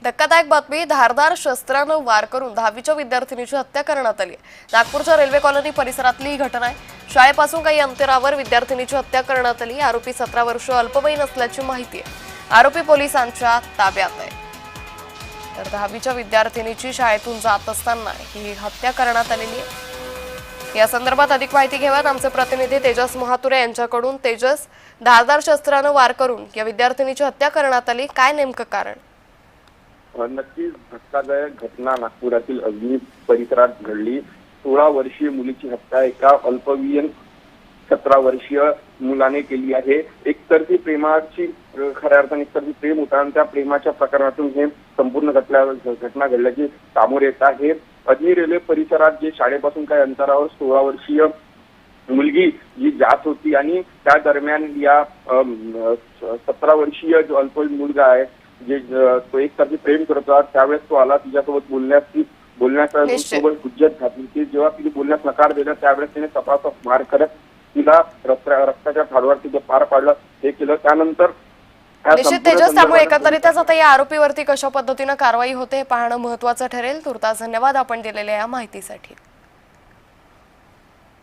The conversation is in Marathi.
धक्कादायक बातमी। धारदार शस्त्रानं वार करून 10वीच्या विद्यार्थिनीची हत्या करण्यात आली। नागपूरच्या रेल्वे कॉलनी परिसरातली ही घटना आहे। शाळेपासून काही अंतरावर विद्यार्थिनीची हत्या करण्यात आली। आरोपी 17 वर्षीय अल्पवयीन असल्याची माहिती आहे। आरोपी पोलिसांच्या ताब्यात आहे। तर 10वीच्या विद्यार्थिनीची शाळेतून जात असताना ही हत्या करण्यात आलेली आहे। या संदर्भात अधिक माहिती घेऊयात आमचे प्रतिनिधी तेजस महातुरे यांच्याकडून। तेजस, धारदार शस्त्रानं वार करून या विद्यार्थिनीची हत्या करण्यात आली, काय नेमकं कारण? नक्कीच धक्कादायक घटना नागपुरातील अग्नी परिसरात घडली। 16 वर्षीय मुलीची हत्या एका अल्पवयीन 17 वर्षीय मुलाने केली आहे। एकतर्फी प्रेमाची खऱ्या अर्थाने एकतर्फी प्रेम होता आणि त्या प्रेमाच्या प्रकरणातून हे संपूर्ण घटना घडल्याची सामोरे येत आहे। अग्नी रेल्वे परिसरात जे शाळेपासून काही अंतरावर 16 वर्षीय मुलगी जी जात होती आणि त्या दरम्यान या 17 वर्षीय जो अल्पवयीन मुलगा आहे जे तो एकतर्फी प्रेम करत होता, त्यावेळेस तो आला तिच्यासोबत बोलण्यासोबत हुज्जत घातली की जेव्हा तिने बोलण्यास नकार दिला त्यावेळेस तिने तपासात मार करत तिला रक्ताच्या थारोवर तिथे पार पाडलं, हे केलं। त्यानंतर निश्चित तेजस, त्यामुळे एकंदरीतच आता या आरोपीवरती कशा पद्धतीने कारवाई होते हे पाहणं महत्त्वाचं ठरेल। तुर्तास धन्यवाद आपण दिलेल्या या माहितीसाठी।